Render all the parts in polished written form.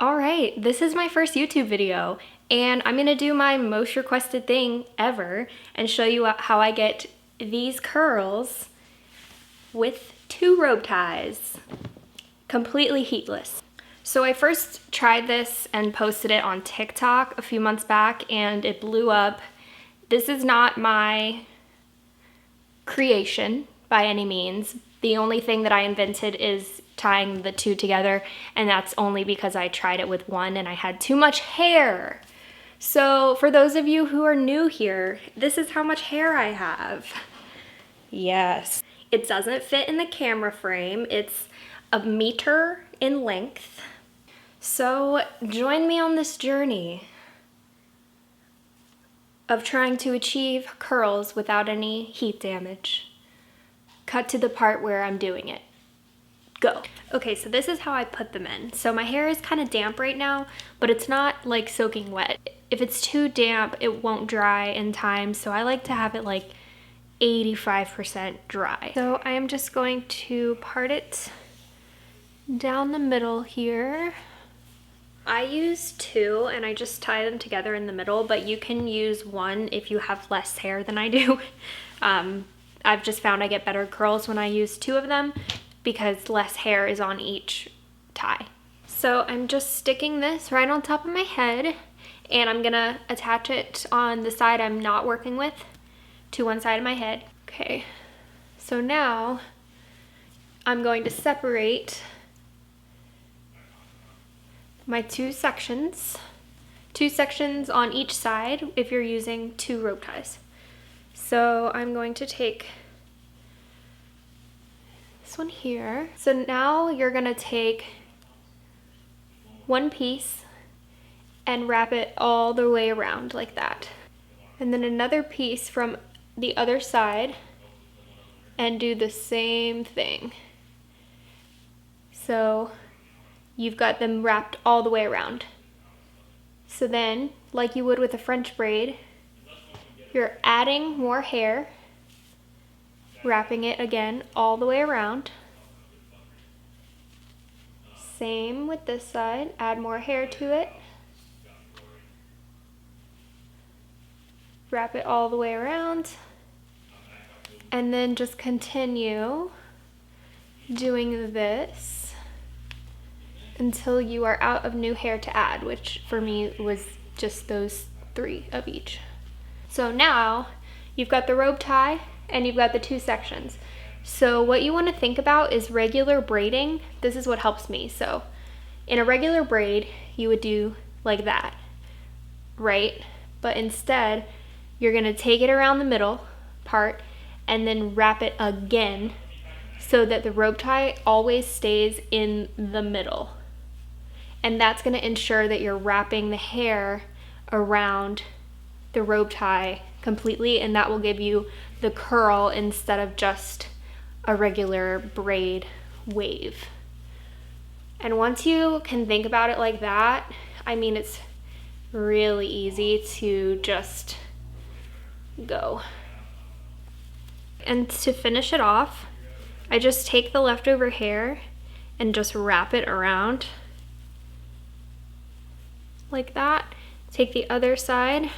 All right, this is my first YouTube video, and I'm gonna do my most requested thing ever and show you how I get these curls with 2 robe ties, completely heatless. So I first tried this and posted it on TikTok a few months back and it blew up. This is not my creation by any means. The only thing that I invented is tying the 2 together, and that's only because I tried it with one and I had too much hair. So for those of you who are new here, this is how much hair I have. Yes. It doesn't fit in the camera frame. It's 1 meter in length. So join me on this journey of trying to achieve curls without any heat damage. Cut to the part where I'm doing it. Go. Okay, so this is how I put them in. So my hair is kind of damp right now, but it's not like soaking wet. If it's too damp, it won't dry in time, so I like to have it like 85% dry. So I am just going to part it down the middle here. I use 2 and I just tie them together in the middle, but you can use 1 if you have less hair than I do. I've just found I get better curls when I use 2 of them because less hair is on each tie. So I'm just sticking this right on top of my head and I'm gonna attach it on the side I'm not working with to one side of my head. Okay, so now I'm going to separate my 2 sections on each side if you're using 2 rope ties. So I'm going to take this one here. So now you're gonna take 1 piece and wrap it all the way around like that. And then another piece from the other side and do the same thing. So you've got them wrapped all the way around. So then, like you would with a French braid, you're adding more hair, wrapping it again all the way around. Same with this side, add more hair to it. Wrap it all the way around. And then just continue doing this until you are out of new hair to add, which for me was just those 3 of each. So now you've got the robe tie and you've got the 2 sections. So what you want to think about is regular braiding. This is what helps me. So in a regular braid, you would do like that, right? But instead, you're going to take it around the middle part and then wrap it again so that the rope tie always stays in the middle. And that's going to ensure that you're wrapping the hair around the rope tie completely, and that will give you the curl instead of just a regular braid wave. And once you can think about it like that, I mean, it's really easy to just go. And to finish it off, I just take the leftover hair and just wrap it around like that. Take the other side,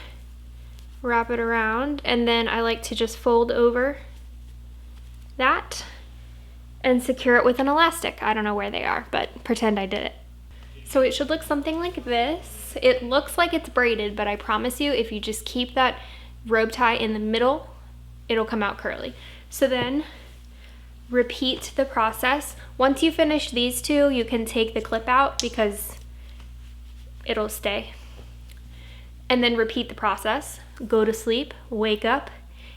wrap it around, and then I like to just fold over that and secure it with an elastic. I don't know where they are, but pretend I did it. So it should look something like this. It looks like it's braided, but I promise you, if you just keep that robe tie in the middle, it'll come out curly. So then repeat the process. Once you finish these 2, you can take the clip out because it'll stay. And then repeat the process. Go to sleep, wake up,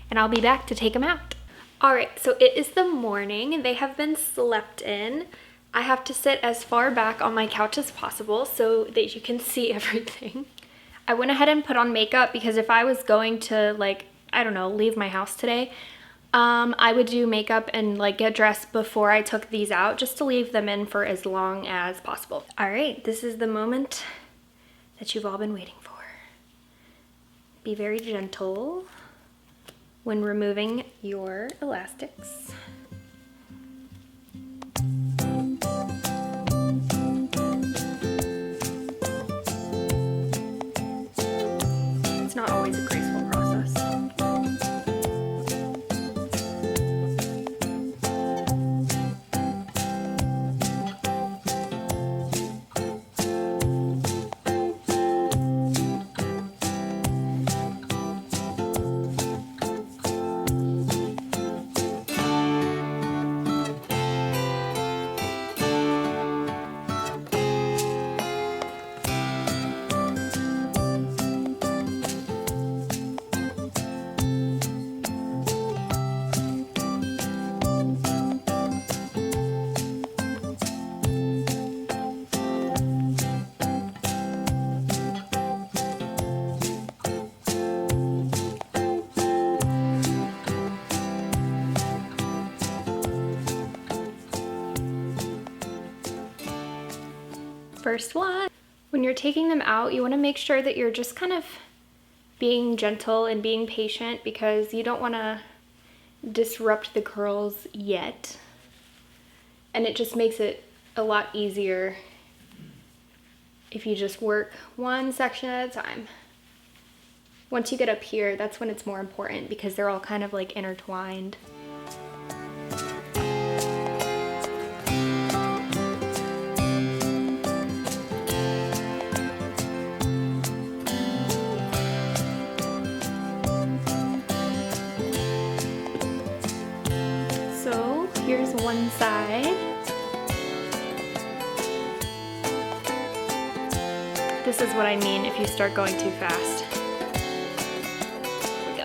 and I'll be back to take them out. All right, so it is the morning. They have been slept in. I have to sit as far back on my couch as possible so that you can see everything. I went ahead and put on makeup because if I was going to, like, I don't know, leave my house today, I would do makeup and like get dressed before I took these out just to leave them in for as long as possible. All right, this is the moment that you've all been waiting for. Be very gentle when removing your elastics. first one. When you're taking them out, you want to make sure that you're just kind of being gentle and being patient because you don't want to disrupt the curls yet. And it just makes it a lot easier if you just work one section at a time. Once you get up here, that's when it's more important because they're all kind of like intertwined. So here's one side. This is what I mean if you start going too fast. Here we go.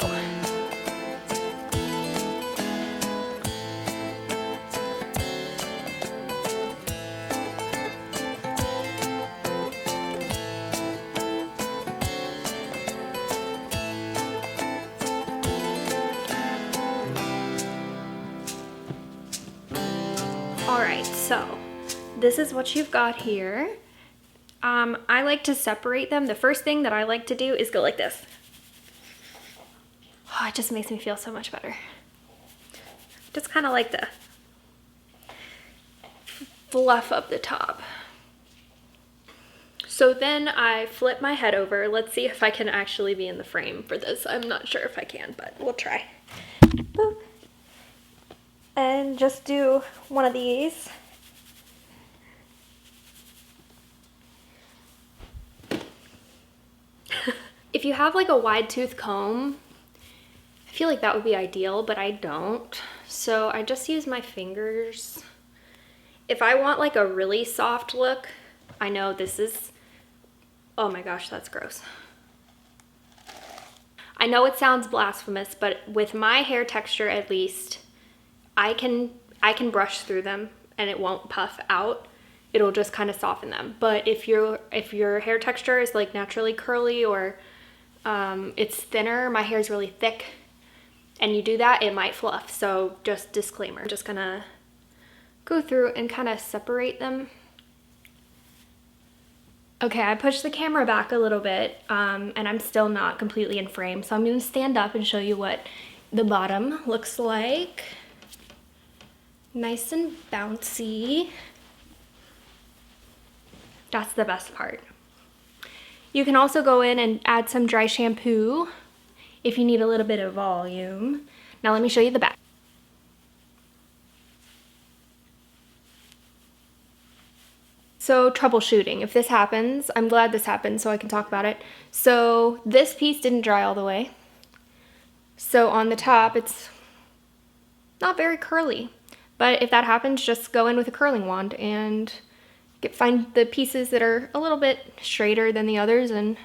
All right, so this is what you've got here. I like to separate them. The first thing that I like to do is go like this. Oh, it just makes me feel so much better. Just kind of like to fluff up the top. So then I flip my head over. Let's see if I can actually be in the frame for this. I'm not sure if I can, but we'll try. Boop. And just do one of these. If you have like a wide tooth comb, I feel like that would be ideal, but I don't. So I just use my fingers. If I want like a really soft look, I know this is, oh my gosh, that's gross. I know it sounds blasphemous, but with my hair texture at least, I can brush through them and it won't puff out. It'll just kind of soften them. But if your hair texture is like naturally curly or it's thinner, my hair is really thick, and you do that, it might fluff. So just disclaimer, just gonna go through and kind of separate them. Okay, I pushed the camera back a little bit, and I'm still not completely in frame, so I'm gonna stand up and show you what the bottom looks like. Nice and bouncy. That's the best part. You can also go in and add some dry shampoo if you need a little bit of volume. Now let me show you the back. So troubleshooting, if this happens, I'm glad this happened so I can talk about it. So this piece didn't dry all the way. So on the top, it's not very curly. But if that happens, just go in with a curling wand and find the pieces that are a little bit straighter than the others, and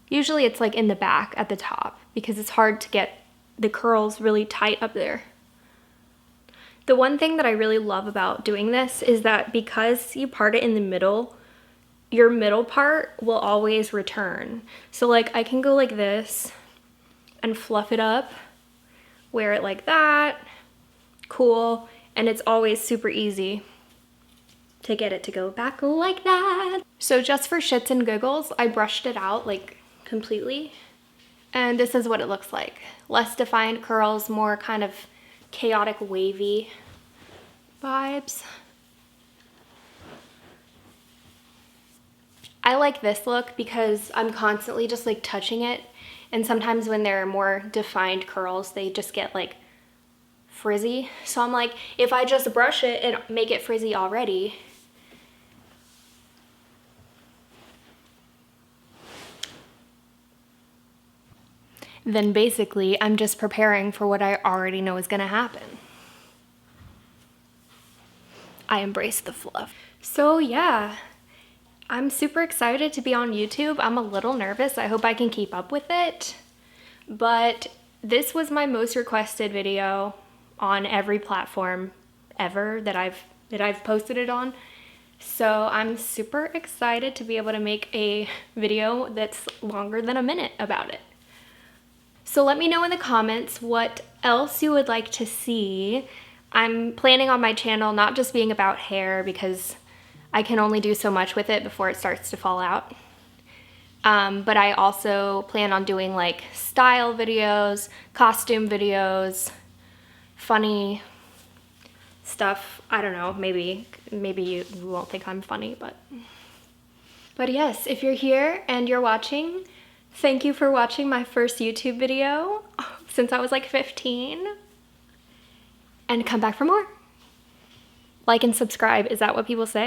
usually it's like in the back at the top because it's hard to get the curls really tight up there. The one thing that I really love about doing this is that because you part it in the middle, your middle part will always return. So like I can go like this and fluff it up, wear it like that, cool, and it's always super easy to get it to go back like that. So just for shits and giggles, I brushed it out like completely, and this is what it looks like. Less defined curls, more kind of chaotic wavy vibes. I like this look because I'm constantly just like touching it, and sometimes when there are more defined curls, they just get like frizzy. So I'm like, if I just brush it and make it frizzy already, then basically I'm just preparing for what I already know is gonna happen. I embrace the fluff. So yeah, I'm super excited to be on YouTube. I'm a little nervous. I hope I can keep up with it. But this was my most requested video on every platform ever that I've posted it on. So I'm super excited to be able to make a video that's longer than a minute about it. So let me know in the comments what else you would like to see. I'm planning on my channel not just being about hair because I can only do so much with it before it starts to fall out. But I also plan on doing like style videos, costume videos, funny stuff. I don't know, maybe you won't think I'm funny, but yes, if you're here and you're watching, thank you for watching my first YouTube video since I was like 15. And come back for more. Like and subscribe, is that what people say?